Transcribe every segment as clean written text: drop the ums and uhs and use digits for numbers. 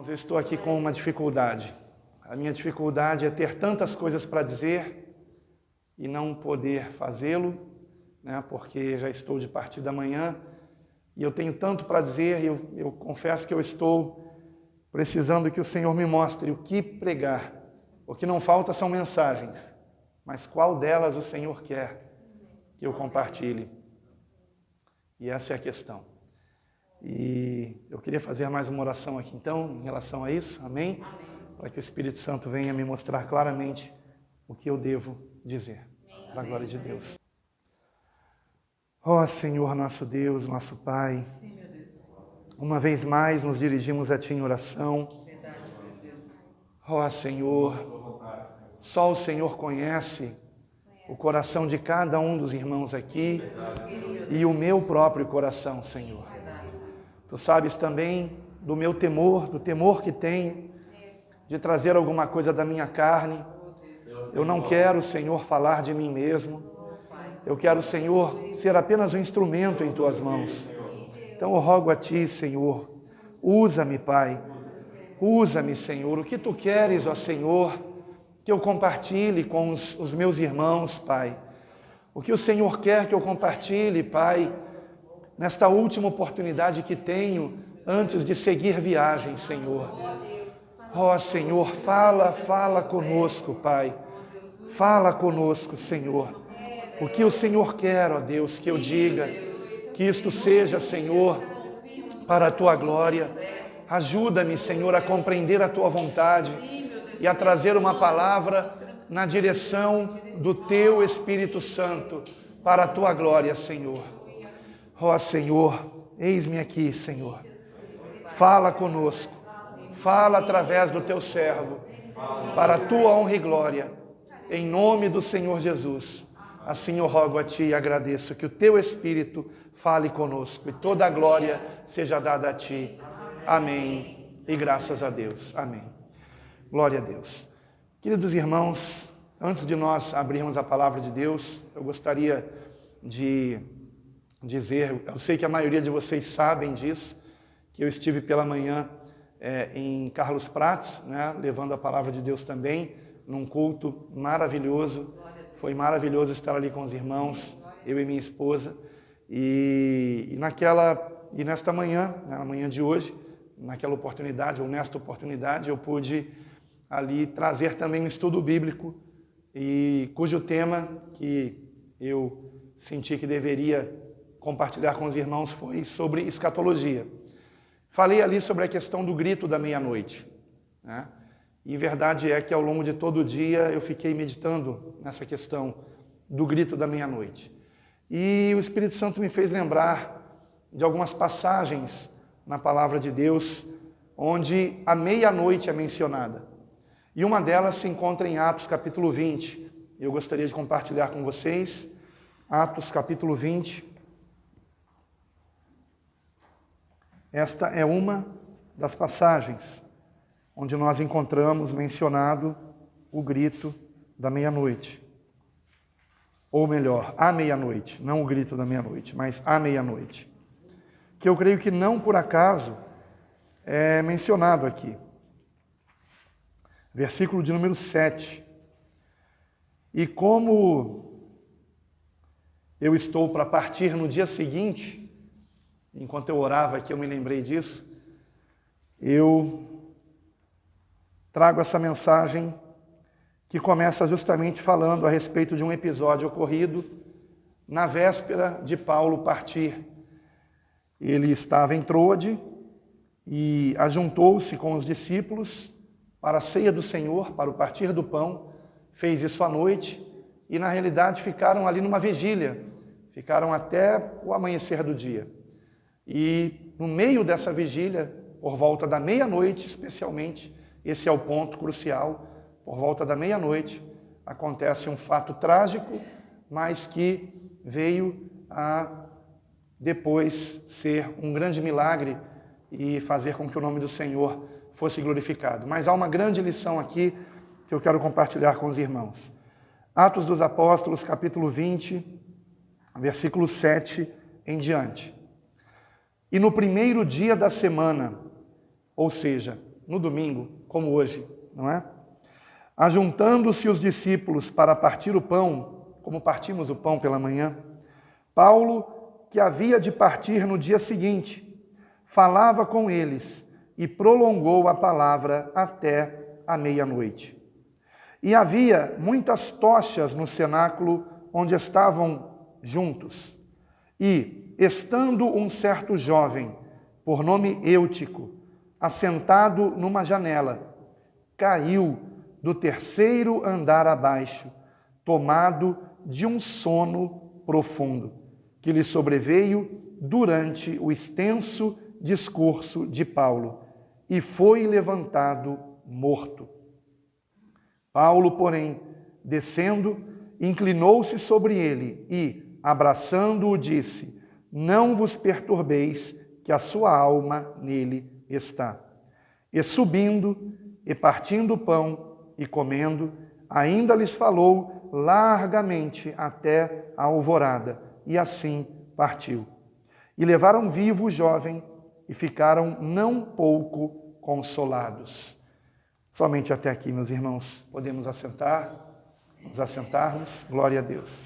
Irmãos, eu estou aqui com uma dificuldade. A minha dificuldade é ter tantas coisas para dizer e não poder fazê-lo, né, porque já estou de partida amanhã e eu tenho tanto para dizer e eu confesso que eu estou precisando que o Senhor me mostre o que pregar. O que não falta são mensagens, mas qual delas o Senhor quer que eu compartilhe? E essa é a questão. E eu queria fazer mais uma oração aqui então, em relação a isso, amém? Para que o Espírito Santo venha me mostrar claramente o que eu devo dizer, para a glória de Deus. Ó Senhor, nosso Deus, nosso Pai, uma vez mais nos dirigimos a Ti em oração. Ó Senhor, só o Senhor conhece o coração de cada um dos irmãos aqui e o meu próprio coração, Senhor. Tu sabes também do meu temor, do temor que tenho de trazer alguma coisa da minha carne. Eu não quero, Senhor, falar de mim mesmo. Eu quero, Senhor, ser apenas um instrumento em Tuas mãos. Então eu rogo a Ti, Senhor, usa-me, Pai. Usa-me, Senhor. O que Tu queres, ó Senhor, que eu compartilhe com os meus irmãos, Pai. O que o Senhor quer que eu compartilhe, Pai, nesta última oportunidade que tenho antes de seguir viagem, Senhor. Ó Senhor, fala conosco, Pai. Fala conosco, Senhor. O que o Senhor quer, ó Deus, que eu diga, que isto seja, Senhor, para a Tua glória. Ajuda-me, Senhor, a compreender a Tua vontade e a trazer uma palavra na direção do Teu Espírito Santo, para a Tua glória, Senhor. Ó Senhor, eis-me aqui, Senhor. Fala conosco, fala através do Teu servo, para a Tua honra e glória, em nome do Senhor Jesus. Assim eu rogo a Ti e agradeço que o Teu Espírito fale conosco e toda a glória seja dada a Ti. Amém. E graças a Deus. Amém. Glória a Deus. Queridos irmãos, antes de nós abrirmos a palavra de Deus, eu gostaria de dizer, eu sei que a maioria de vocês sabem disso, que eu estive pela manhã em Carlos Prates, né, levando a palavra de Deus também, num culto maravilhoso. Foi maravilhoso estar ali com os irmãos, eu e minha esposa. E nesta manhã, na manhã de hoje, naquela oportunidade, ou nesta oportunidade, eu pude ali trazer também um estudo bíblico, e cujo tema que eu senti que deveria compartilhar com os irmãos foi sobre escatologia. Falei ali sobre a questão do grito da meia-noite, né? E verdade é que ao longo de todo o dia eu fiquei meditando nessa questão do grito da meia-noite. E o Espírito Santo me fez lembrar de algumas passagens na palavra de Deus, onde a meia-noite é mencionada. E uma delas se encontra em Atos capítulo 20. Eu gostaria de compartilhar com vocês. Atos capítulo 20. Esta é uma das passagens onde nós encontramos mencionado o grito da meia-noite. Ou melhor, a meia-noite, não o grito da meia-noite, mas a meia-noite. Que eu creio que não por acaso é mencionado aqui. Versículo de número 7. E como eu estou para partir no dia seguinte, enquanto eu orava aqui eu me lembrei disso, eu trago essa mensagem que começa justamente falando a respeito de um episódio ocorrido na véspera de Paulo partir. Ele estava em Troade e ajuntou-se com os discípulos para a ceia do Senhor, para o partir do pão, fez isso à noite e na realidade ficaram ali numa vigília, ficaram até o amanhecer do dia. E no meio dessa vigília, por volta da meia-noite especialmente, esse é o ponto crucial, por volta da meia-noite, acontece um fato trágico, mas que veio a depois ser um grande milagre e fazer com que o nome do Senhor fosse glorificado. Mas há uma grande lição aqui que eu quero compartilhar com os irmãos. Atos dos Apóstolos, capítulo 20, versículo 7 em diante. E no primeiro dia da semana, ou seja, no domingo, como hoje, não é? Ajuntando-se os discípulos para partir o pão, como partimos o pão pela manhã, Paulo, que havia de partir no dia seguinte, falava com eles e prolongou a palavra até a meia-noite. E havia muitas tochas no cenáculo onde estavam juntos. E, estando um certo jovem, por nome Eutico, assentado numa janela, caiu do terceiro andar abaixo, tomado de um sono profundo, que lhe sobreveio durante o extenso discurso de Paulo, e foi levantado morto. Paulo, porém, descendo, inclinou-se sobre ele e, abraçando-o, disse: não vos perturbeis, que a sua alma nele está. E subindo, e partindo o pão, e comendo, ainda lhes falou largamente até a alvorada, e assim partiu. E levaram vivo o jovem, e ficaram não pouco consolados. Somente até aqui, meus irmãos. Podemos nos assentarmos. Glória a Deus.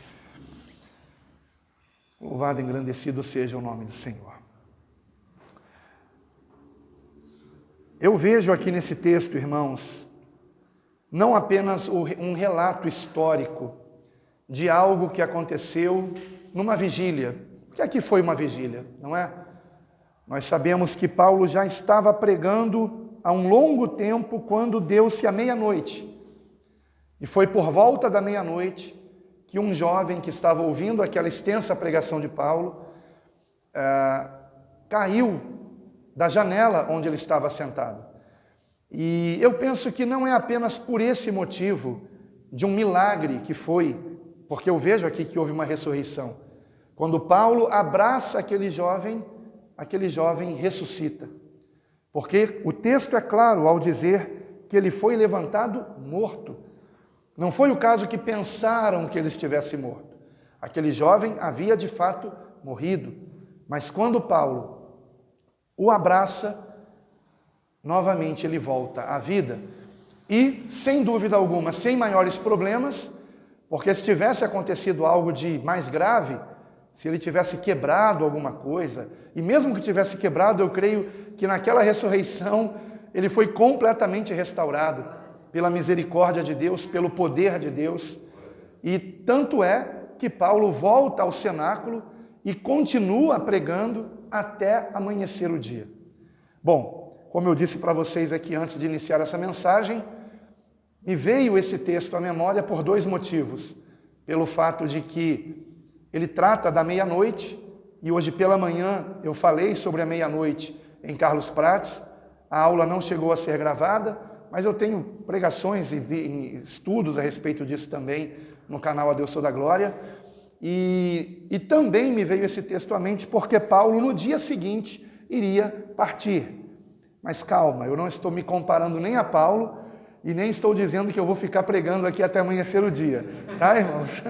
Louvado e engrandecido seja o nome do Senhor. Eu vejo aqui nesse texto, irmãos, não apenas um relato histórico de algo que aconteceu numa vigília. O que aqui foi uma vigília, não é? Nós sabemos que Paulo já estava pregando há um longo tempo quando deu-se a meia-noite. E foi por volta da meia-noite que um jovem que estava ouvindo aquela extensa pregação de Paulo caiu da janela onde ele estava sentado. E eu penso que não é apenas por esse motivo de um milagre que foi, porque eu vejo aqui que houve uma ressurreição. Quando Paulo abraça aquele jovem ressuscita. Porque o texto é claro ao dizer que ele foi levantado morto. Não foi o caso que pensaram que ele estivesse morto. Aquele jovem havia de fato morrido. Mas quando Paulo o abraça, novamente ele volta à vida. E, sem dúvida alguma, sem maiores problemas, porque se tivesse acontecido algo de mais grave, se ele tivesse quebrado alguma coisa, e mesmo que tivesse quebrado, eu creio que naquela ressurreição ele foi completamente restaurado pela misericórdia de Deus, pelo poder de Deus. E tanto é que Paulo volta ao cenáculo e continua pregando até amanhecer o dia. Bom, como eu disse para vocês aqui antes de iniciar essa mensagem, me veio esse texto à memória por dois motivos. Pelo fato de que ele trata da meia-noite, e hoje pela manhã eu falei sobre a meia-noite em Carlos Prates. A aula não chegou a ser gravada, mas eu tenho pregações e estudos a respeito disso também no canal A Deus Toda a Glória. E também me veio esse texto à mente porque Paulo no dia seguinte iria partir. Mas calma, eu não estou me comparando nem a Paulo e nem estou dizendo que eu vou ficar pregando aqui até amanhecer o dia, tá, irmãos?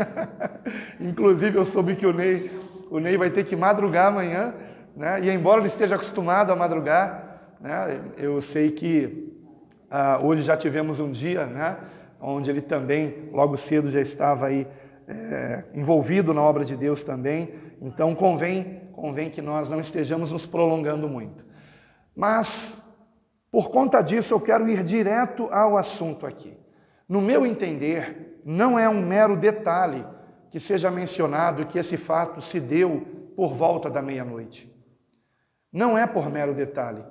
Inclusive eu soube que o Ney vai ter que madrugar amanhã, né? E embora ele esteja acostumado a madrugar, né? Eu sei que hoje já tivemos um dia, né? Onde ele também logo cedo já estava aí envolvido na obra de Deus também. Então convém que nós não estejamos nos prolongando muito. Mas por conta disso, eu quero ir direto ao assunto aqui. No meu entender, não é um mero detalhe que seja mencionado que esse fato se deu por volta da meia-noite. Não é por mero detalhe.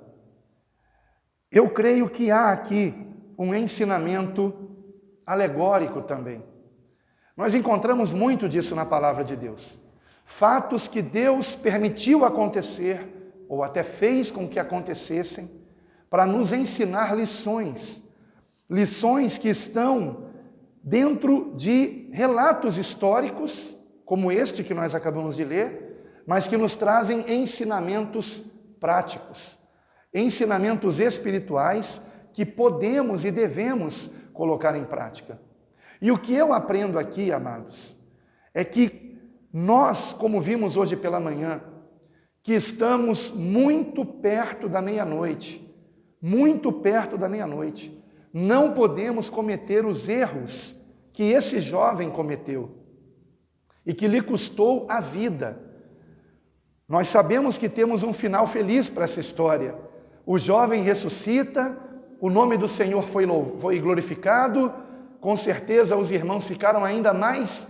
Eu creio que há aqui um ensinamento alegórico também. Nós encontramos muito disso na palavra de Deus. Fatos que Deus permitiu acontecer, ou até fez com que acontecessem, para nos ensinar lições que estão dentro de relatos históricos, como este que nós acabamos de ler, mas que nos trazem ensinamentos práticos, ensinamentos espirituais que podemos e devemos colocar em prática. E o que eu aprendo aqui, amados, é que nós, como vimos hoje pela manhã, que estamos muito perto da meia-noite, muito perto da meia-noite. Não podemos cometer os erros que esse jovem cometeu e que lhe custou a vida. Nós sabemos que temos um final feliz para essa história. O jovem ressuscita, o nome do Senhor foi glorificado, com certeza os irmãos ficaram ainda mais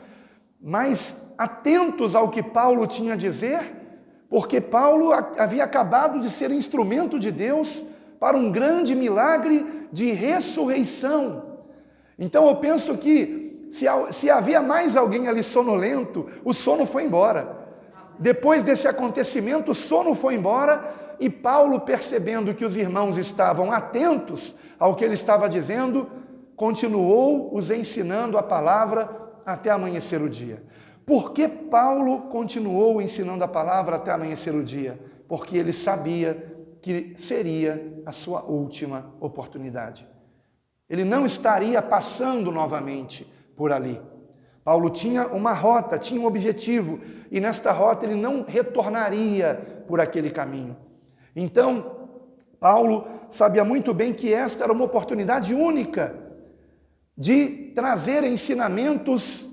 atentos ao que Paulo tinha a dizer, porque Paulo havia acabado de ser instrumento de Deus para um grande milagre de ressurreição. Então eu penso que se havia mais alguém ali sonolento, o sono foi embora. Depois desse acontecimento, o sono foi embora e Paulo, percebendo que os irmãos estavam atentos ao que ele estava dizendo, continuou os ensinando a palavra até amanhecer o dia. Por que Paulo continuou ensinando a palavra até amanhecer o dia? Porque ele sabia que seria a sua última oportunidade. Ele não estaria passando novamente por ali. Paulo tinha uma rota, tinha um objetivo, e nesta rota ele não retornaria por aquele caminho. Então, Paulo sabia muito bem que esta era uma oportunidade única de trazer ensinamentos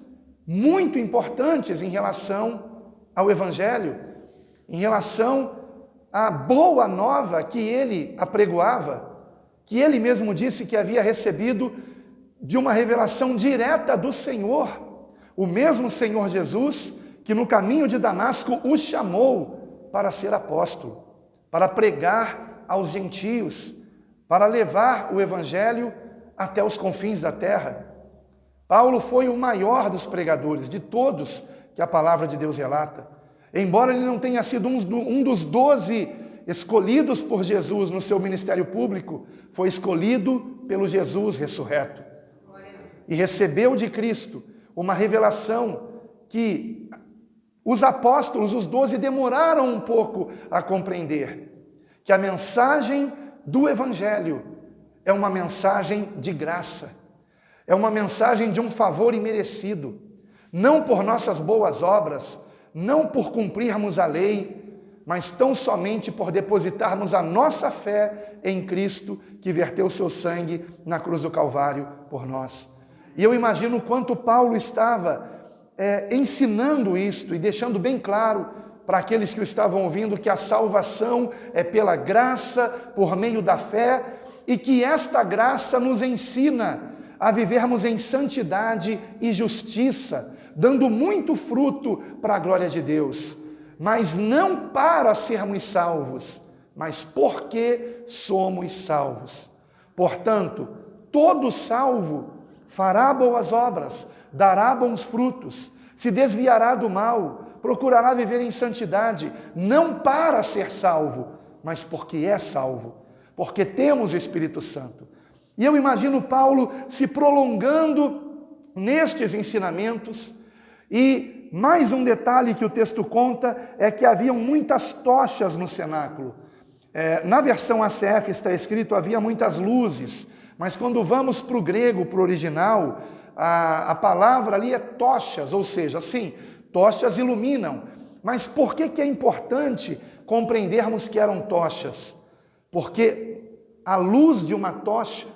muito importantes em relação ao Evangelho, em relação à boa nova que ele apregoava, que ele mesmo disse que havia recebido de uma revelação direta do Senhor, o mesmo Senhor Jesus que no caminho de Damasco o chamou para ser apóstolo, para pregar aos gentios, para levar o Evangelho até os confins da terra. Paulo foi o maior dos pregadores, de todos que a palavra de Deus relata. Embora ele não tenha sido um dos 12 escolhidos por Jesus no seu ministério público, foi escolhido pelo Jesus ressurreto. E recebeu de Cristo uma revelação que os apóstolos, os 12, demoraram um pouco a compreender. Que a mensagem do Evangelho é uma mensagem de graça. É uma mensagem de um favor imerecido. Não por nossas boas obras, não por cumprirmos a lei, mas tão somente por depositarmos a nossa fé em Cristo, que verteu seu sangue na cruz do Calvário por nós. E eu imagino o quanto Paulo estava ensinando isto e deixando bem claro para aqueles que o estavam ouvindo que a salvação é pela graça, por meio da fé, e que esta graça nos ensina a vivermos em santidade e justiça, dando muito fruto para a glória de Deus, mas não para sermos salvos, mas porque somos salvos. Portanto, todo salvo fará boas obras, dará bons frutos, se desviará do mal, procurará viver em santidade, não para ser salvo, mas porque é salvo, porque temos o Espírito Santo. E eu imagino Paulo se prolongando nestes ensinamentos. E mais um detalhe que o texto conta é que haviam muitas tochas no cenáculo. Na versão ACF está escrito havia muitas luzes, mas quando vamos para o grego, para o original, a palavra ali é tochas, ou seja, sim, tochas iluminam. Mas por que é importante compreendermos que eram tochas? Porque a luz de uma tocha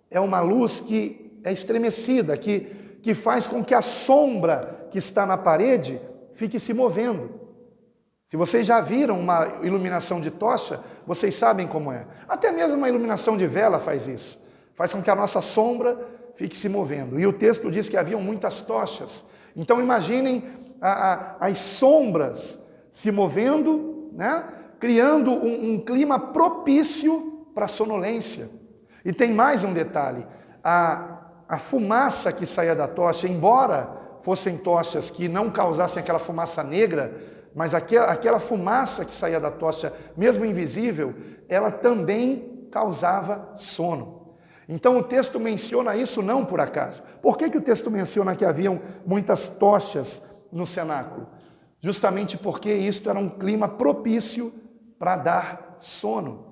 é uma luz que é estremecida, que faz com que a sombra que está na parede fique se movendo. Se vocês já viram uma iluminação de tocha, vocês sabem como é. Até mesmo uma iluminação de vela faz isso. Faz com que a nossa sombra fique se movendo. E o texto diz que haviam muitas tochas. Então imaginem as sombras se movendo, né? Criando um clima propício para a sonolência. E tem mais um detalhe, a fumaça que saía da tocha, embora fossem tochas que não causassem aquela fumaça negra, mas aquela fumaça que saía da tocha, mesmo invisível, ela também causava sono. Então o texto menciona isso não por acaso. Por que o texto menciona que haviam muitas tochas no cenáculo? Justamente porque isto era um clima propício para dar sono.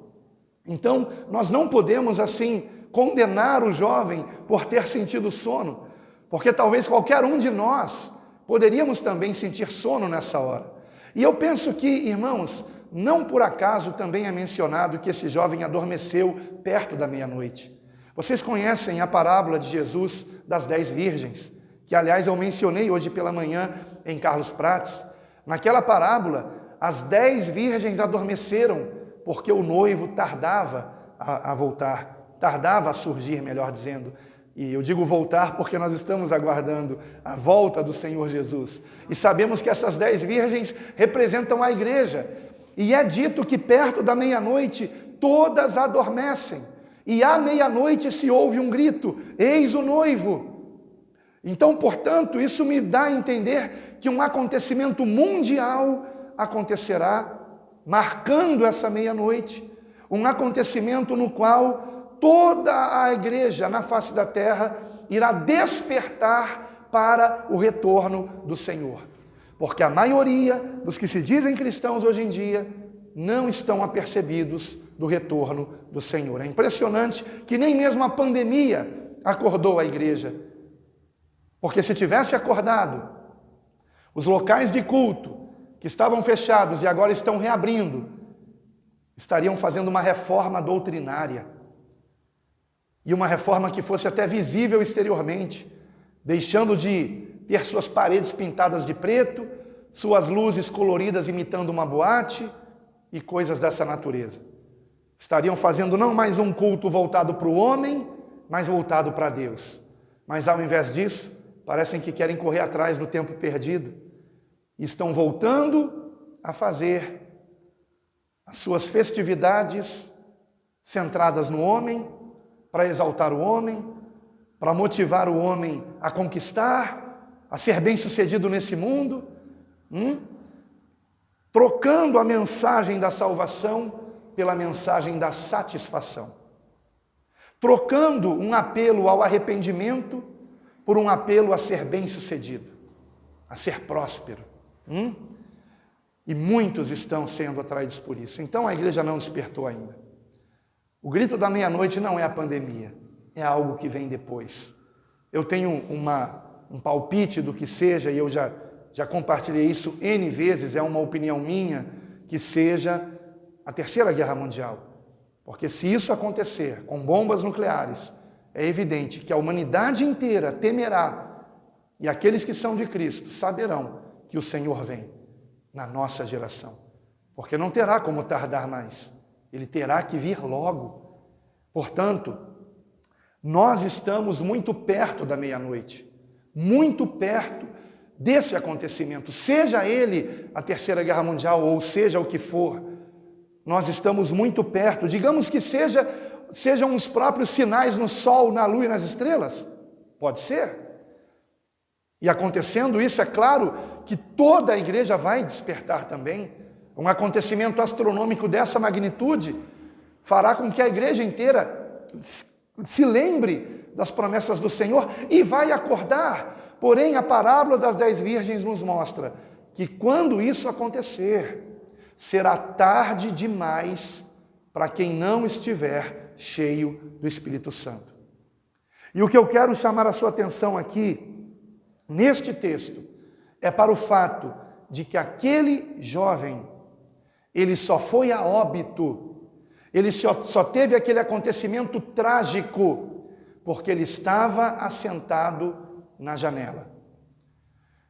Então, nós não podemos, assim, condenar o jovem por ter sentido sono, porque talvez qualquer um de nós poderíamos também sentir sono nessa hora. E eu penso que, irmãos, não por acaso também é mencionado que esse jovem adormeceu perto da meia-noite. Vocês conhecem a parábola de Jesus das 10 virgens, que aliás eu mencionei hoje pela manhã em Carlos Prates. Naquela parábola, as 10 virgens adormeceram porque o noivo tardava a voltar, tardava a surgir, melhor dizendo. E eu digo voltar porque nós estamos aguardando a volta do Senhor Jesus. E sabemos que essas 10 virgens representam a igreja. E é dito que perto da meia-noite todas adormecem. E à meia-noite se ouve um grito: eis o noivo. Então, portanto, isso me dá a entender que um acontecimento mundial acontecerá, marcando essa meia-noite. Um acontecimento no qual toda a igreja na face da terra irá despertar para o retorno do Senhor. Porque a maioria dos que se dizem cristãos hoje em dia não estão apercebidos do retorno do Senhor. É impressionante que nem mesmo a pandemia acordou a igreja. Porque se tivesse acordado, os locais de culto que estavam fechados e agora estão reabrindo, estariam fazendo uma reforma doutrinária. E uma reforma que fosse até visível exteriormente, deixando de ter suas paredes pintadas de preto, suas luzes coloridas imitando uma boate e coisas dessa natureza. Estariam fazendo não mais um culto voltado para o homem, mas voltado para Deus. Mas ao invés disso, parecem que querem correr atrás do tempo perdido e estão voltando a fazer as suas festividades centradas no homem, para exaltar o homem, para motivar o homem a conquistar, a ser bem-sucedido nesse mundo, trocando a mensagem da salvação pela mensagem da satisfação, trocando um apelo ao arrependimento por um apelo a ser bem-sucedido, a ser próspero. E muitos estão sendo atraídos por isso. Então a igreja não despertou ainda. O grito da meia-noite não é a pandemia, é algo que vem depois. Eu tenho um palpite do que seja, e eu já compartilhei isso N vezes, é uma opinião minha, que seja a Terceira Guerra Mundial. Porque se isso acontecer com bombas nucleares, é evidente que a humanidade inteira temerá, e aqueles que são de Cristo saberão que o Senhor vem na nossa geração. Porque não terá como tardar mais. Ele terá que vir logo. Portanto, nós estamos muito perto da meia-noite, muito perto desse acontecimento, seja ele a Terceira Guerra Mundial ou seja o que for, nós estamos muito perto. Digamos que sejam os próprios sinais no sol, na lua e nas estrelas, pode ser. E acontecendo isso, é claro que toda a igreja vai despertar também. Um acontecimento astronômico dessa magnitude fará com que a igreja inteira se lembre das promessas do Senhor e vai acordar. Porém, a parábola das 10 virgens nos mostra que quando isso acontecer, será tarde demais para quem não estiver cheio do Espírito Santo. E o que eu quero chamar a sua atenção aqui, neste texto, é para o fato de que aquele jovem, ele só foi a óbito, ele só teve aquele acontecimento trágico, porque ele estava assentado na janela.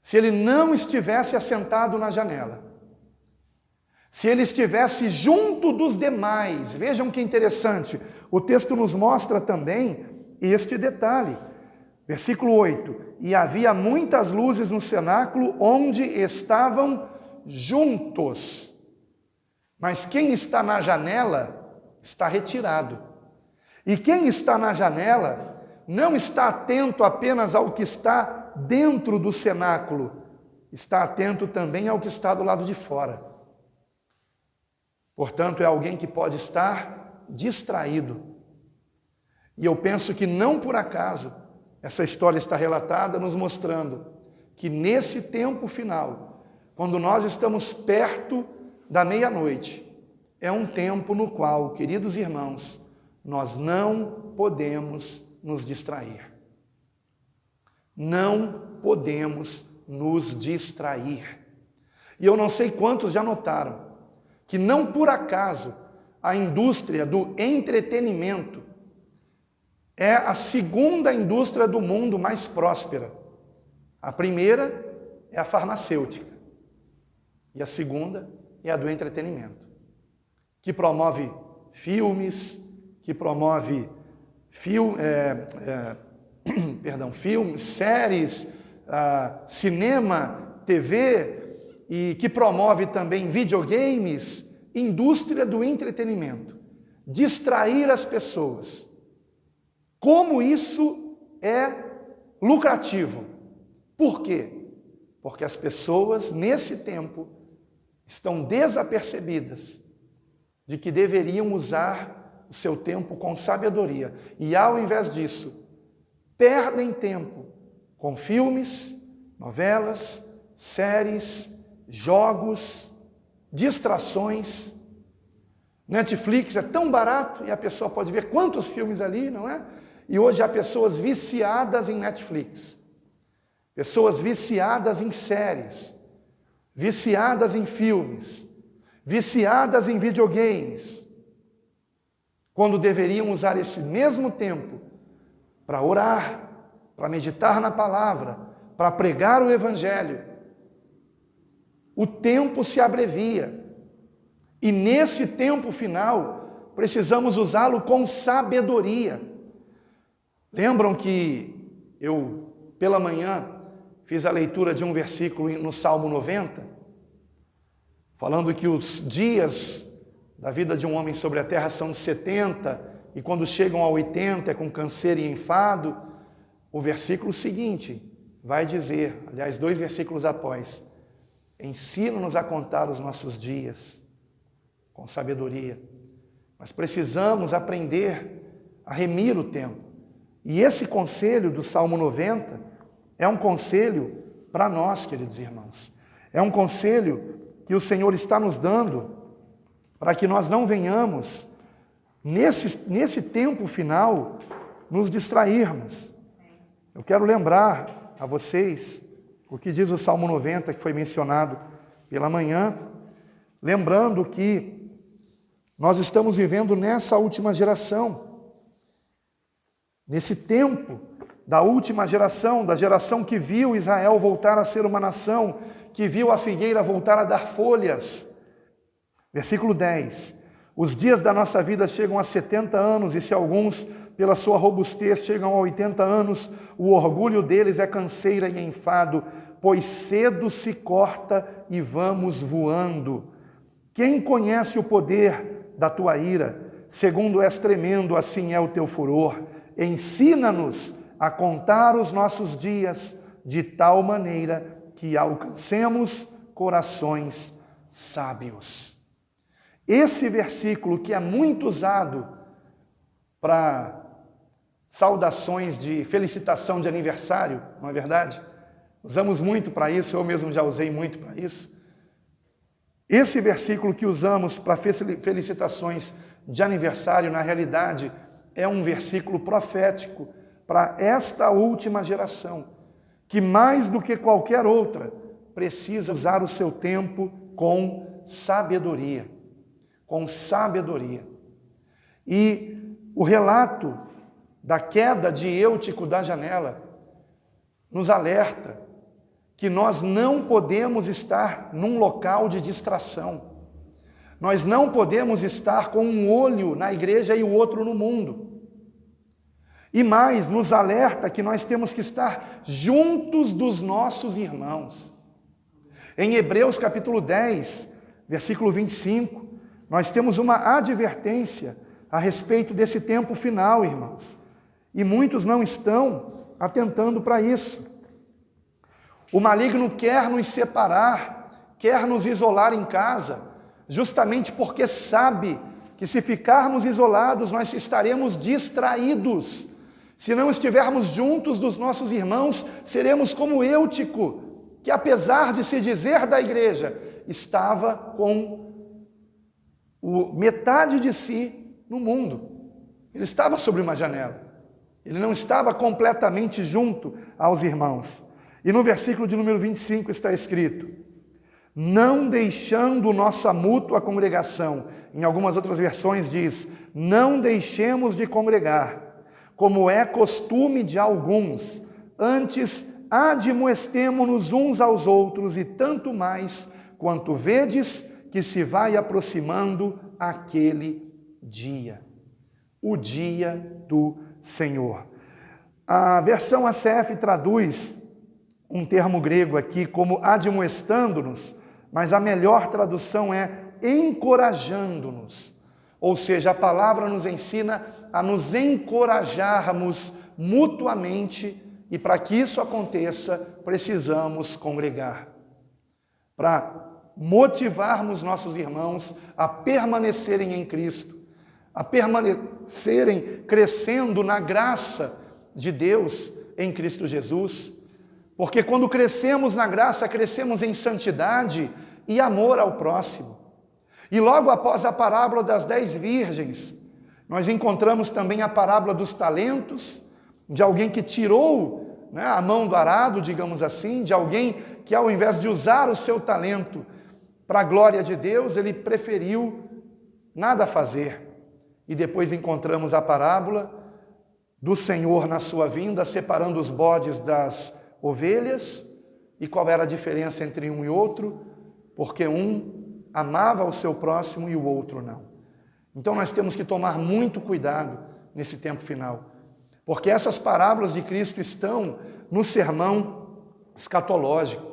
Se ele não estivesse assentado na janela, se ele estivesse junto dos demais, vejam que interessante, o texto nos mostra também este detalhe. Versículo 8, e havia muitas luzes no cenáculo onde estavam juntos. Mas quem está na janela está retirado. E quem está na janela não está atento apenas ao que está dentro do cenáculo, está atento também ao que está do lado de fora. Portanto, é alguém que pode estar distraído. E eu penso que não por acaso essa história está relatada nos mostrando que nesse tempo final, quando nós estamos perto da meia-noite, é um tempo no qual, queridos irmãos, nós não podemos nos distrair. Não podemos nos distrair. E eu não sei quantos já notaram que não por acaso a indústria do entretenimento é a segunda indústria do mundo mais próspera. A primeira é a farmacêutica e a segunda é a do entretenimento, que promove filmes, que promove filmes, séries, cinema, TV, e que promove também videogames, indústria do entretenimento. Distrair as pessoas. Como isso é lucrativo? Por quê? Porque as pessoas, nesse tempo, estão desapercebidas de que deveriam usar o seu tempo com sabedoria. E ao invés disso, perdem tempo com filmes, novelas, séries, jogos, distrações. Netflix é tão barato e a pessoa pode ver quantos filmes ali, não é? E hoje há pessoas viciadas em Netflix, pessoas viciadas em séries, viciadas em filmes, viciadas em videogames, quando deveriam usar esse mesmo tempo para orar, para meditar na palavra, para pregar o Evangelho. O tempo se abrevia. E nesse tempo final, precisamos usá-lo com sabedoria. Lembram que eu, pela manhã, fiz a leitura de um versículo no Salmo 90, falando que os dias da vida de um homem sobre a terra são 70, e quando chegam a 80 é com canseiro e enfado. O versículo seguinte vai dizer, aliás, 2 versículos após: ensina-nos a contar os nossos dias com sabedoria. Nós precisamos aprender a remir o tempo. E esse conselho do Salmo 90 é um conselho para nós, queridos irmãos. É um conselho que o Senhor está nos dando para que nós não venhamos, nesse tempo final, nos distrairmos. Eu quero lembrar a vocês o que diz o Salmo 90, que foi mencionado pela manhã, lembrando que nós estamos vivendo nessa última geração, nesse tempo da última geração, da geração que viu Israel voltar a ser uma nação, que viu a figueira voltar a dar folhas. Versículo 10: os dias da nossa vida chegam a 70 anos, e se alguns, pela sua robustez, chegam a 80 anos, o orgulho deles é canseira e enfado, pois cedo se corta e vamos voando. Quem conhece o poder da tua ira? Segundo és tremendo, assim é o teu furor. Ensina-nos a contar os nossos dias de tal maneira que alcancemos corações sábios. Esse versículo, que é muito usado para saudações de felicitação de aniversário, não é verdade? Usamos muito para isso, eu mesmo já usei muito para isso. Esse versículo que usamos para felicitações de aniversário, na realidade, é um versículo profético para esta última geração, que mais do que qualquer outra, precisa usar o seu tempo com sabedoria. Com sabedoria. E o relato da queda de Eutico da janela nos alerta que nós não podemos estar num local de distração. Nós não podemos estar com um olho na igreja e o outro no mundo. E mais, nos alerta que nós temos que estar juntos dos nossos irmãos. Em Hebreus capítulo 10, versículo 25, nós temos uma advertência a respeito desse tempo final, irmãos. E muitos não estão atentando para isso. O maligno quer nos separar, quer nos isolar em casa, justamente porque sabe que se ficarmos isolados, nós estaremos distraídos. Se não estivermos juntos dos nossos irmãos, seremos como Eutico, que apesar de se dizer da igreja, estava com metade de si no mundo. Ele estava sobre uma janela. Ele não estava completamente junto aos irmãos. E no versículo de número 25 está escrito: não deixando nossa mútua congregação. Em algumas outras versões diz, não deixemos de congregar, como é costume de alguns, antes admoestemo-nos uns aos outros, e tanto mais, quanto vedes que se vai aproximando aquele dia, o dia do Senhor. A versão ACF traduz um termo grego aqui como admoestando-nos, mas a melhor tradução é encorajando-nos. Ou seja, a palavra nos ensina a nos encorajarmos mutuamente, e para que isso aconteça, precisamos congregar. Para motivarmos nossos irmãos a permanecerem em Cristo, a permanecerem crescendo na graça de Deus em Cristo Jesus. Porque quando crescemos na graça, crescemos em santidade e amor ao próximo. E logo após a parábola das 10 virgens, nós encontramos também a parábola dos talentos, de alguém que tirou a mão do arado, digamos assim, de alguém que ao invés de usar o seu talento para a glória de Deus, ele preferiu nada fazer. E depois encontramos a parábola do Senhor na sua vinda, separando os bodes das ovelhas. E qual era a diferença entre um e outro? Porque um amava o seu próximo e o outro não. Então nós temos que tomar muito cuidado nesse tempo final, porque essas parábolas de Cristo estão no sermão escatológico.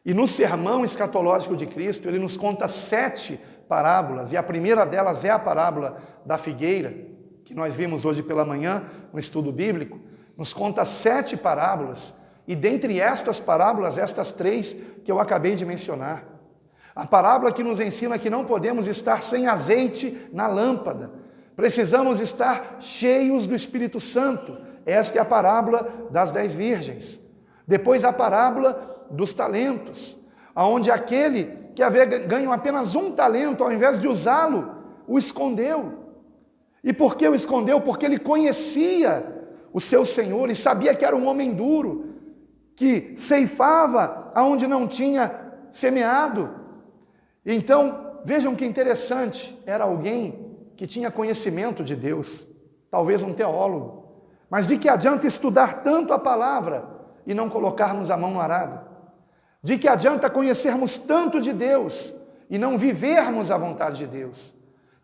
E no sermão escatológico de Cristo, ele nos conta 7 parábolas, e a primeira delas é a parábola da figueira, que nós vimos hoje pela manhã no estudo bíblico. Nos conta 7 parábolas, e dentre estas parábolas, estas 3 que eu acabei de mencionar. A parábola que nos ensina que não podemos estar sem azeite na lâmpada, precisamos estar cheios do Espírito Santo. Esta é a parábola das 10 virgens. Depois a parábola dos talentos, onde aquele que havia ganho apenas um talento, ao invés de usá-lo, o escondeu. E por que o escondeu? Porque ele conhecia o seu Senhor e sabia que era um homem duro, que ceifava aonde não tinha semeado. Então, vejam que interessante, era alguém que tinha conhecimento de Deus, talvez um teólogo. Mas de que adianta estudar tanto a palavra e não colocarmos a mão no arado? De que adianta conhecermos tanto de Deus e não vivermos a vontade de Deus?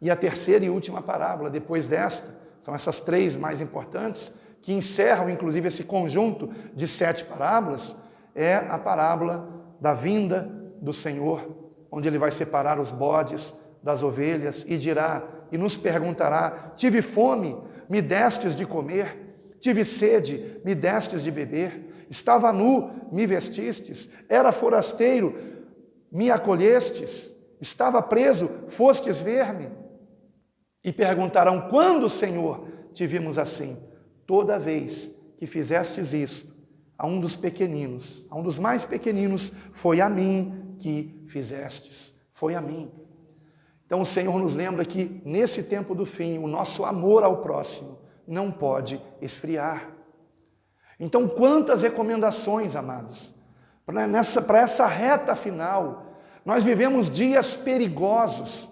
E a terceira e última parábola, depois desta, são essas 3 mais importantes, que encerram inclusive esse conjunto de 7 parábolas, é a parábola da vinda do Senhor, onde ele vai separar os bodes das ovelhas e dirá, e nos perguntará: tive fome, me destes de comer? Tive sede, me destes de beber? Estava nu, me vestistes? Era forasteiro, me acolhestes? Estava preso, fostes ver-me? E perguntarão: quando, Senhor, te vimos assim? Toda vez que fizestes isto a um dos pequeninos, a um dos mais pequeninos, foi a mim que fizestes. Foi a mim. Então o Senhor nos lembra que nesse tempo do fim, o nosso amor ao próximo não pode esfriar. Então quantas recomendações, amados, para essa reta final. Nós vivemos dias perigosos.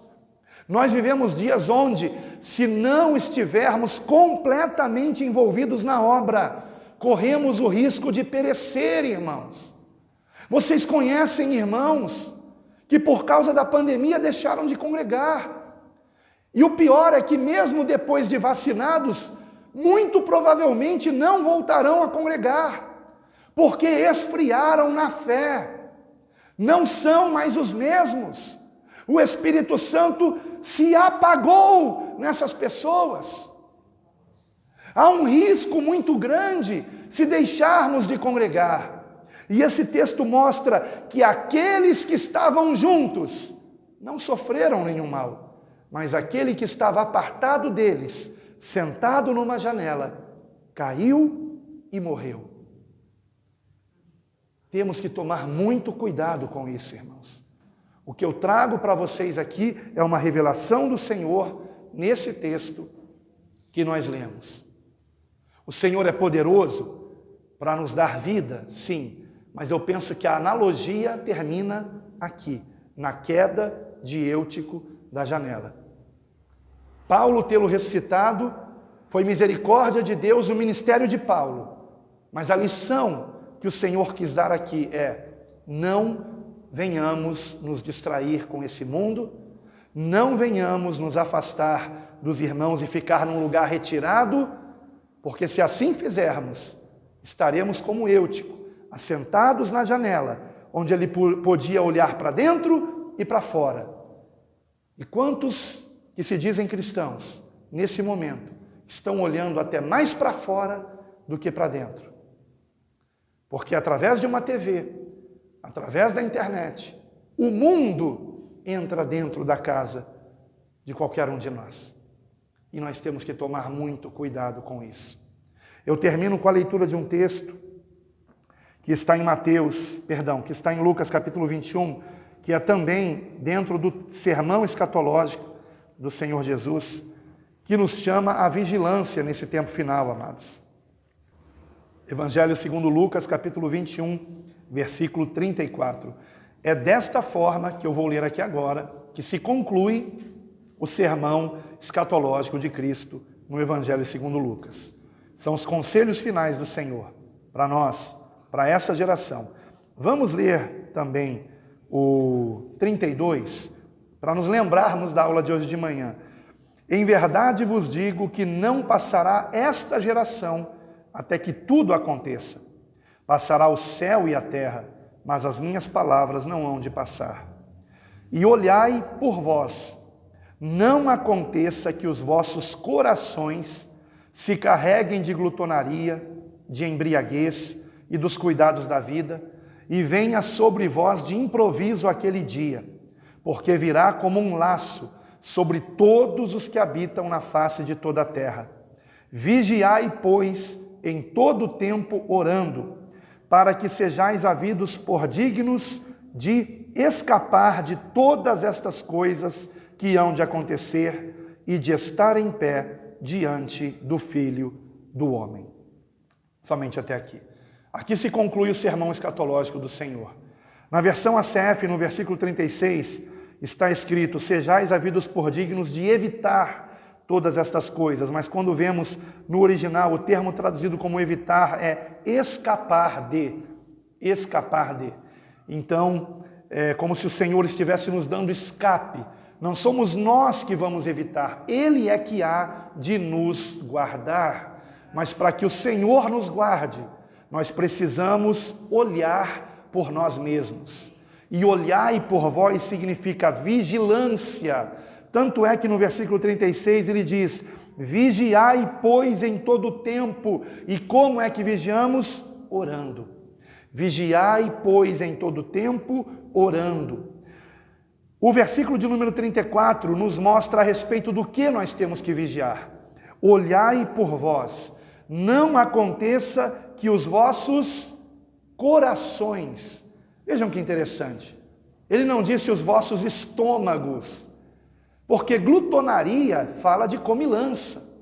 Nós vivemos dias onde, se não estivermos completamente envolvidos na obra, corremos o risco de perecer, irmãos. Vocês conhecem irmãos que por causa da pandemia deixaram de congregar. E o pior é que mesmo depois de vacinados, muito provavelmente não voltarão a congregar, porque esfriaram na fé. Não são mais os mesmos. O Espírito Santo se apagou nessas pessoas. Há um risco muito grande se deixarmos de congregar. E esse texto mostra que aqueles que estavam juntos não sofreram nenhum mal, mas aquele que estava apartado deles, sentado numa janela, caiu e morreu. Temos que tomar muito cuidado com isso, irmãos. O que eu trago para vocês aqui é uma revelação do Senhor nesse texto que nós lemos. O Senhor é poderoso para nos dar vida, sim, mas eu penso que a analogia termina aqui, na queda de Eutico da janela. Paulo tê-lo ressuscitado foi misericórdia de Deus no ministério de Paulo. Mas a lição que o Senhor quis dar aqui é: não venhamos nos distrair com esse mundo, não venhamos nos afastar dos irmãos e ficar num lugar retirado, porque se assim fizermos, estaremos como Eutico, assentados na janela, onde ele podia olhar para dentro e para fora. E quantos que se dizem cristãos, nesse momento, estão olhando até mais para fora do que para dentro? Porque através de uma TV, através da internet, o mundo entra dentro da casa de qualquer um de nós. E nós temos que tomar muito cuidado com isso. Eu termino com a leitura de um texto que está que está em Lucas capítulo 21, que é também dentro do sermão escatológico do Senhor Jesus, que nos chama à vigilância nesse tempo final, amados. Evangelho segundo Lucas, capítulo 21, versículo 34. É desta forma que eu vou ler aqui agora, que se conclui o sermão escatológico de Cristo no Evangelho segundo Lucas. São os conselhos finais do Senhor para nós, para essa geração. Vamos ler também o 32, para nos lembrarmos da aula de hoje de manhã. Em verdade vos digo que não passará esta geração até que tudo aconteça. Passará o céu e a terra, mas as minhas palavras não hão de passar. E olhai por vós, não aconteça que os vossos corações se carreguem de glutonaria, de embriaguez e dos cuidados da vida, e venha sobre vós de improviso aquele dia, porque virá como um laço sobre todos os que habitam na face de toda a terra. Vigiai, pois, em todo o tempo orando, para que sejais havidos por dignos de escapar de todas estas coisas que hão de acontecer e de estar em pé diante do Filho do Homem. Somente até aqui. Aqui se conclui o sermão escatológico do Senhor. Na versão ACF, no versículo 36, está escrito: sejais havidos por dignos de evitar todas estas coisas, mas quando vemos no original, o termo traduzido como evitar é escapar de. Então, é como se o Senhor estivesse nos dando escape. Não somos nós que vamos evitar, Ele é que há de nos guardar. Mas para que o Senhor nos guarde, nós precisamos olhar por nós mesmos. E olhai por vós significa vigilância. Tanto é que no versículo 36 ele diz: vigiai, pois, em todo o tempo. E como é que vigiamos? Orando. Vigiai, pois, em todo o tempo, orando. O versículo de número 34 nos mostra a respeito do que nós temos que vigiar. Olhai por vós, não aconteça que os vossos corações... Vejam que interessante. Ele não disse os vossos estômagos, porque glutonaria fala de comilança.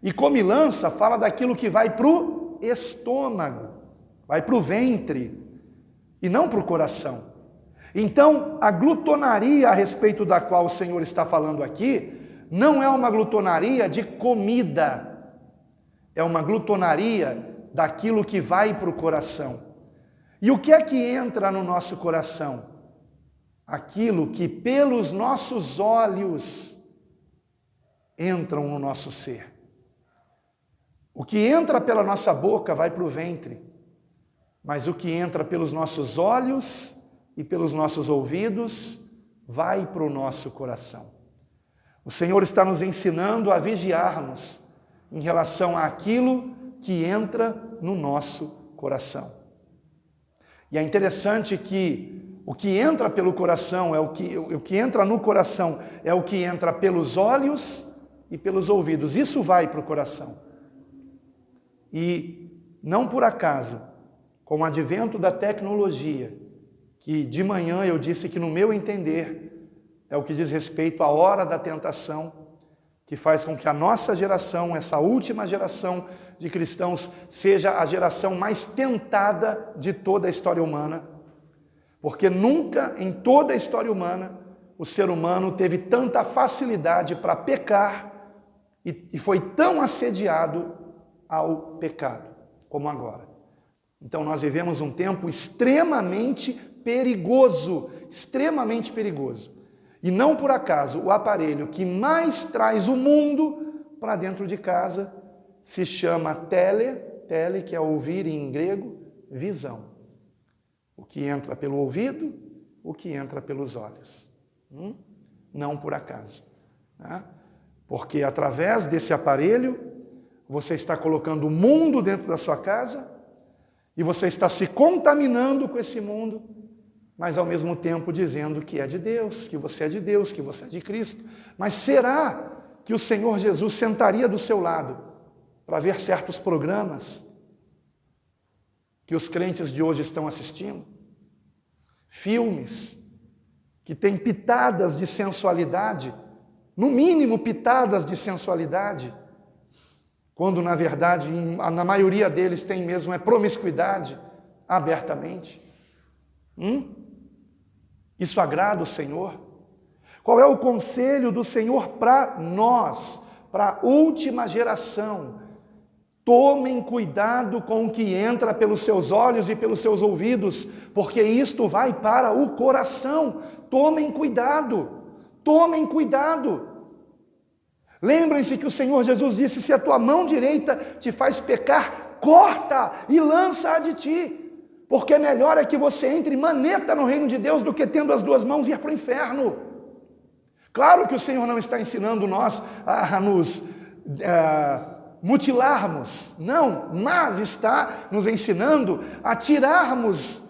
E comilança fala daquilo que vai para o estômago, vai para o ventre, e não para o coração. Então, a glutonaria a respeito da qual o Senhor está falando aqui, não é uma glutonaria de comida, é uma glutonaria daquilo que vai para o coração. E o que é que entra no nosso coração? Aquilo que pelos nossos olhos entram no nosso ser. O que entra pela nossa boca vai para o ventre, mas o que entra pelos nossos olhos e pelos nossos ouvidos vai para o nosso coração. O Senhor está nos ensinando a vigiarmos em relação àquilo que entra no nosso coração. E é interessante que o que entra pelo coração o que entra no coração é o que entra pelos olhos e pelos ouvidos. Isso vai para o coração. E não por acaso, com o advento da tecnologia, que de manhã eu disse que no meu entender é o que diz respeito à hora da tentação, que faz com que a nossa geração, essa última geração de cristãos, seja a geração mais tentada de toda a história humana. Porque nunca em toda a história humana o ser humano teve tanta facilidade para pecar e foi tão assediado ao pecado como agora. Então nós vivemos um tempo extremamente perigoso, extremamente perigoso. E não por acaso o aparelho que mais traz o mundo para dentro de casa se chama tele, que é ouvir em grego, visão. O que entra pelo ouvido, o que entra pelos olhos. Não por acaso. Né? Porque através desse aparelho, você está colocando o mundo dentro da sua casa e você está se contaminando com esse mundo, mas ao mesmo tempo dizendo que é de Deus, que você é de Deus, que você é de Cristo. Mas será que o Senhor Jesus sentaria do seu lado para ver certos programas que os crentes de hoje estão assistindo? Filmes que têm pitadas de sensualidade, no mínimo pitadas de sensualidade, quando na verdade, na maioria deles tem mesmo promiscuidade, abertamente. Isso agrada o Senhor? Qual é o conselho do Senhor para nós, para a última geração? Tomem cuidado com o que entra pelos seus olhos e pelos seus ouvidos, porque isto vai para o coração. Tomem cuidado, tomem cuidado. Lembrem-se que o Senhor Jesus disse: se a tua mão direita te faz pecar, corta e lança-a de ti. Porque melhor é que você entre maneta no reino de Deus do que tendo as duas mãos ir para o inferno. Claro que o Senhor não está ensinando nós a nos mutilarmos, não, mas está nos ensinando a tirarmos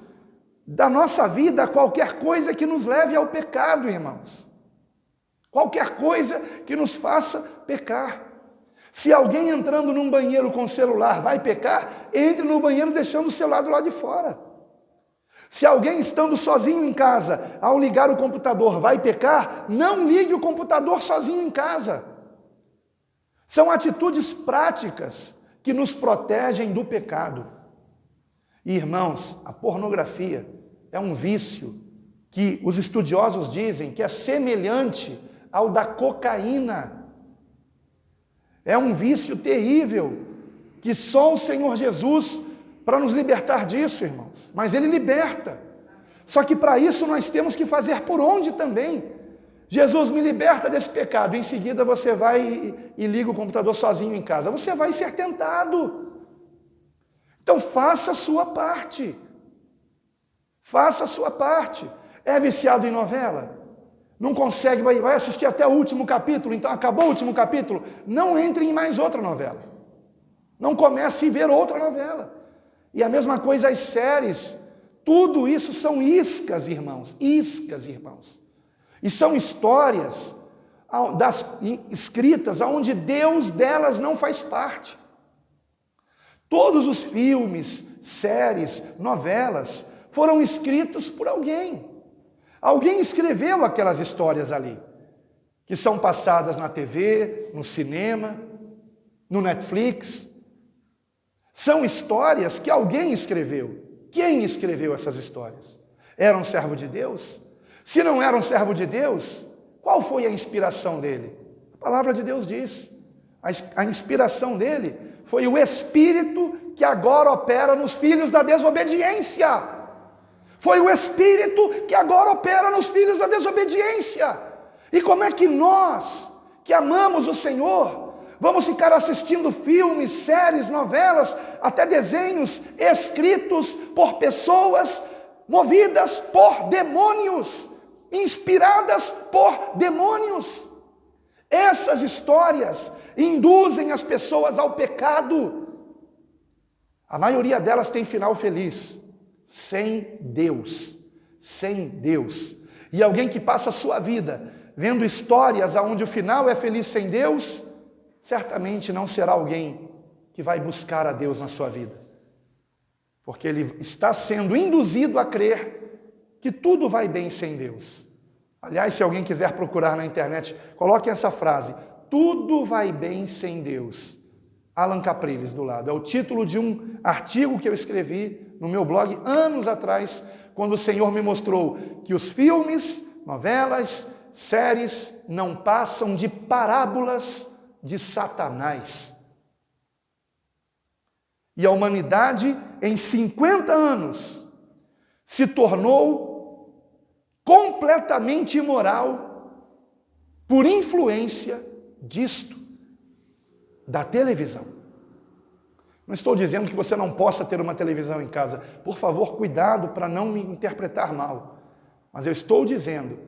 da nossa vida qualquer coisa que nos leve ao pecado, irmãos. Qualquer coisa que nos faça pecar. Se alguém entrando num banheiro com celular vai pecar, entre no banheiro deixando o celular do lado de fora. Se alguém estando sozinho em casa, ao ligar o computador vai pecar, não ligue o computador sozinho em casa. São atitudes práticas que nos protegem do pecado. E, irmãos, a pornografia é um vício que os estudiosos dizem que é semelhante ao da cocaína. É um vício terrível, que só o Senhor Jesus para nos libertar disso, irmãos. Mas Ele liberta. Só que para isso nós temos que fazer por onde também. Jesus me liberta desse pecado. Em seguida você vai e liga o computador sozinho em casa. Você vai ser tentado. Então faça a sua parte. Faça a sua parte. É viciado em novela? Não consegue, vai assistir até o último capítulo, então acabou o último capítulo. Não entre em mais outra novela. Não comece a ver outra novela. E a mesma coisa as séries. Tudo isso são iscas, irmãos. Iscas, irmãos. E são histórias escritas onde Deus delas não faz parte. Todos os filmes, séries, novelas foram escritos por alguém. Alguém escreveu aquelas histórias ali, que são passadas na TV, no cinema, no Netflix. São histórias que alguém escreveu. Quem escreveu essas histórias? Era um servo de Deus? Se não era um servo de Deus, qual foi a inspiração dele? A palavra de Deus diz. A inspiração dele foi o Espírito que agora opera nos filhos da desobediência. Foi o Espírito que agora opera nos filhos da desobediência. E como é que nós, que amamos o Senhor, vamos ficar assistindo filmes, séries, novelas, até desenhos escritos por pessoas movidas por demônios, inspiradas por demônios? Essas histórias induzem as pessoas ao pecado. A maioria delas tem final feliz. Sem Deus, sem Deus. E alguém que passa a sua vida vendo histórias onde o final é feliz sem Deus, certamente não será alguém que vai buscar a Deus na sua vida. Porque ele está sendo induzido a crer que tudo vai bem sem Deus. Aliás, se alguém quiser procurar na internet, coloque essa frase: tudo vai bem sem Deus. Alan Capriles do lado. É o título de um artigo que eu escrevi no meu blog anos atrás, quando o Senhor me mostrou que os filmes, novelas, séries não passam de parábolas de Satanás. E a humanidade, em 50 anos, se tornou completamente imoral por influência disto, da televisão. Não estou dizendo que você não possa ter uma televisão em casa. Por favor, cuidado para não me interpretar mal. Mas eu estou dizendo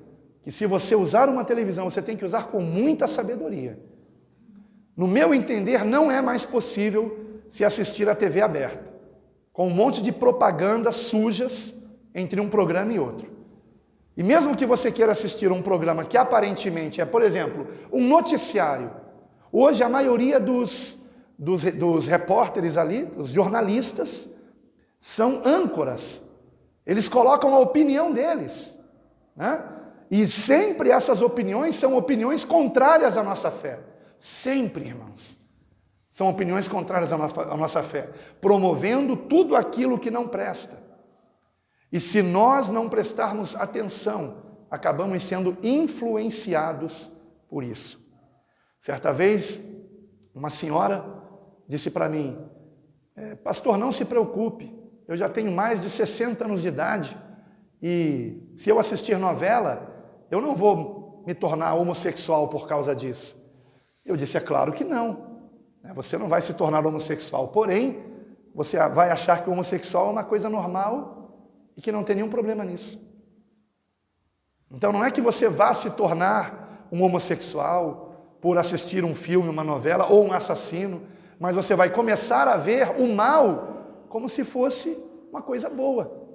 que se você usar uma televisão, você tem que usar com muita sabedoria. No meu entender, não é mais possível se assistir à TV aberta, com um monte de propagandas sujas entre um programa e outro. E mesmo que você queira assistir um programa que aparentemente é, por exemplo, um noticiário, hoje a maioria dos repórteres ali, os jornalistas, são âncoras. Eles colocam a opinião deles, né? E sempre essas opiniões são opiniões contrárias à nossa fé. Sempre, irmãos. São opiniões contrárias à nossa fé, promovendo tudo aquilo que não presta. E se nós não prestarmos atenção, acabamos sendo influenciados por isso. Certa vez, uma senhora disse para mim, pastor, não se preocupe, eu já tenho mais de 60 anos de idade e se eu assistir novela, eu não vou me tornar homossexual por causa disso. Eu disse, é claro que não. Você não vai se tornar homossexual, porém, você vai achar que o homossexual é uma coisa normal e que não tem nenhum problema nisso. Então não é que você vá se tornar um homossexual por assistir um filme, uma novela ou um assassino, mas você vai começar a ver o mal como se fosse uma coisa boa.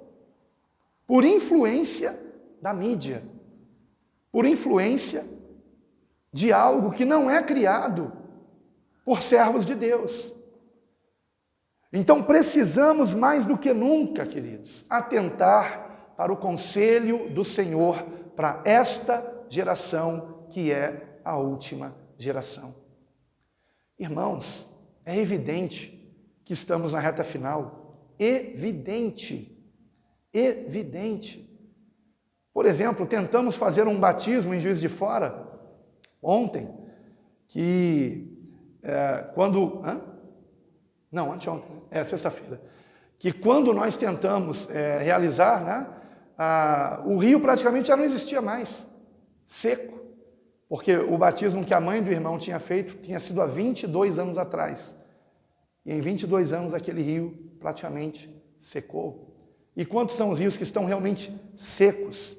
Por influência da mídia, por influência de algo que não é criado por servos de Deus. Então precisamos mais do que nunca, queridos, atentar para o conselho do Senhor para esta geração que é a última geração. Irmãos, é evidente que estamos na reta final. Evidente. Evidente. Por exemplo, tentamos fazer um batismo em Juiz de Fora ontem, que sexta-feira, que quando nós tentamos realizar, né, o rio praticamente já não existia mais, seco, porque o batismo que a mãe do irmão tinha feito tinha sido há 22 anos atrás, e em 22 anos aquele rio praticamente secou. E quantos são os rios que estão realmente secos?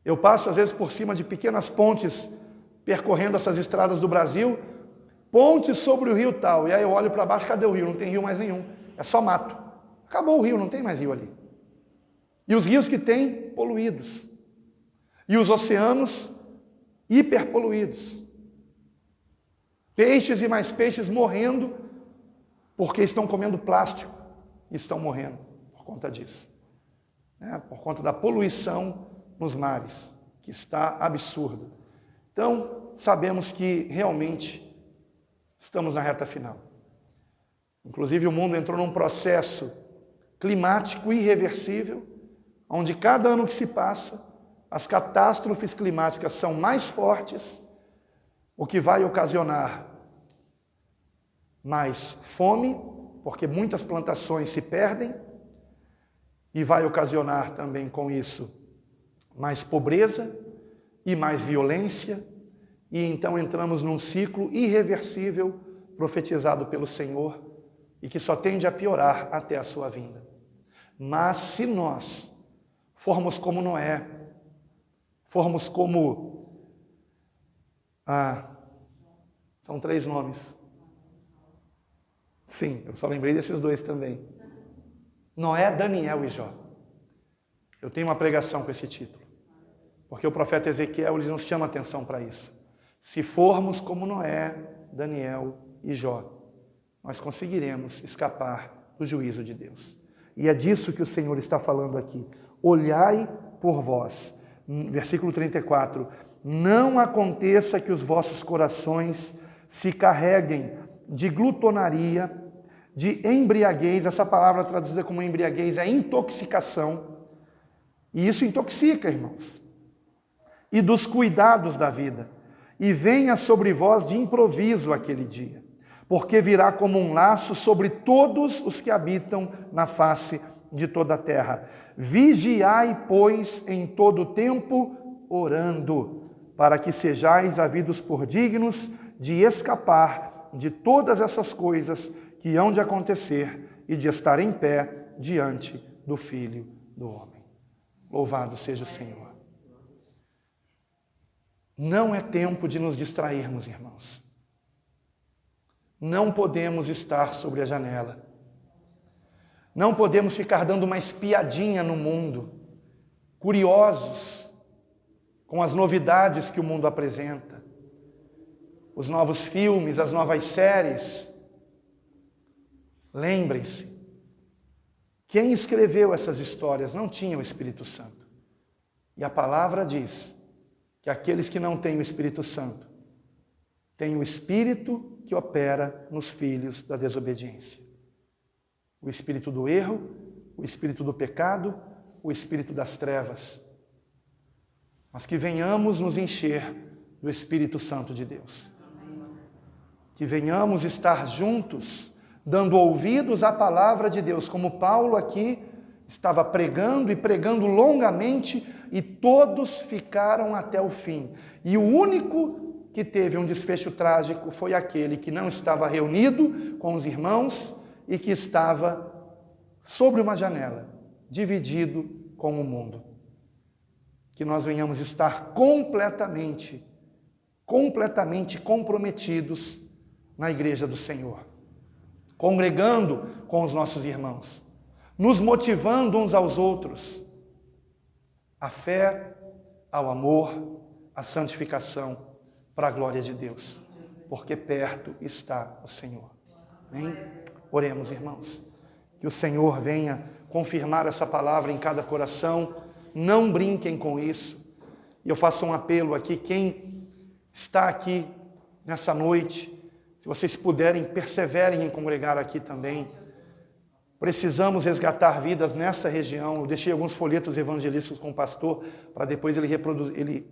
Eu passo às vezes por cima de pequenas pontes, percorrendo essas estradas do Brasil, pontes sobre o rio tal, e aí eu olho para baixo, cadê o rio? Não tem rio mais nenhum, é só mato. Acabou o rio, não tem mais rio ali. E os rios que tem, poluídos. E os oceanos, hiperpoluídos. Peixes e mais peixes morrendo, porque estão comendo plástico, e estão morrendo por conta disso. Por conta da poluição nos mares, que está absurda. Então, sabemos que realmente estamos na reta final. Inclusive, o mundo entrou num processo climático irreversível, onde cada ano que se passa, as catástrofes climáticas são mais fortes, o que vai ocasionar mais fome, porque muitas plantações se perdem, e vai ocasionar também com isso mais pobreza e mais violência, e então entramos num ciclo irreversível profetizado pelo Senhor e que só tende a piorar até a sua vinda. Mas se nós formos como Noé, formos como... são 3 nomes. Sim, eu só lembrei desses 2 também. Noé, Daniel e Jó. Eu tenho uma pregação com esse título, porque o profeta Ezequiel ele nos chama atenção para isso. Se formos como Noé, Daniel e Jó, nós conseguiremos escapar do juízo de Deus. E é disso que o Senhor está falando aqui. Olhai por vós. Versículo 34. Não aconteça que os vossos corações se carreguem de glutonaria, de embriaguez. Essa palavra traduzida como embriaguez é intoxicação. E isso intoxica, irmãos. E dos cuidados da vida. E venha sobre vós de improviso aquele dia, porque virá como um laço sobre todos os que habitam na face de toda a terra. Vigiai, pois, em todo o tempo, orando, para que sejais havidos por dignos de escapar de todas essas coisas que hão de acontecer e de estar em pé diante do Filho do Homem. Louvado seja o Senhor. Não é tempo de nos distrairmos, irmãos. Não podemos estar sobre a janela. Não podemos ficar dando uma espiadinha no mundo, curiosos com as novidades que o mundo apresenta, os novos filmes, as novas séries. Lembrem-se, quem escreveu essas histórias não tinha o Espírito Santo. E a palavra diz que aqueles que não têm o Espírito Santo têm o Espírito que opera nos filhos da desobediência. O espírito do erro, o espírito do pecado, o espírito das trevas. Mas que venhamos nos encher do Espírito Santo de Deus. Que venhamos estar juntos, dando ouvidos à palavra de Deus, como Paulo aqui estava pregando e pregando longamente, e todos ficaram até o fim. E o único que teve um desfecho trágico foi aquele que não estava reunido com os irmãos e que estava sobre uma janela, dividido com o mundo. Que nós venhamos estar completamente comprometidos na igreja do Senhor, congregando com os nossos irmãos, nos motivando uns aos outros, à fé, ao amor, à santificação, para a glória de Deus, porque perto está o Senhor. Amém? Oremos, irmãos, que o Senhor venha confirmar essa palavra em cada coração. Não brinquem com isso. E eu faço um apelo aqui, quem está aqui nessa noite, se vocês puderem, perseverem em congregar aqui também. Precisamos resgatar vidas nessa região. Eu deixei alguns folhetos evangelísticos com o pastor, para depois ele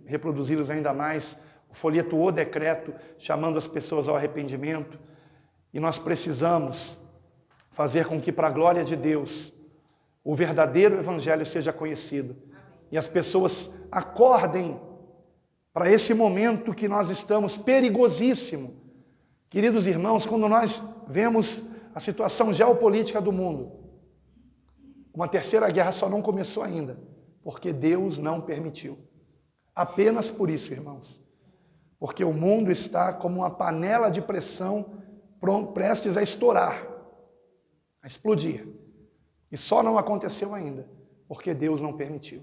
reproduzi-los ainda mais. O folheto O Decreto, chamando as pessoas ao arrependimento. E nós precisamos fazer com que, para a glória de Deus, o verdadeiro evangelho seja conhecido. E as pessoas acordem para esse momento que nós estamos perigosíssimo. Queridos irmãos, quando nós vemos a situação geopolítica do mundo, uma terceira guerra só não começou ainda, porque Deus não permitiu. Apenas por isso, irmãos. Porque o mundo está como uma panela de pressão prestes a estourar, a explodir. E só não aconteceu ainda, porque Deus não permitiu.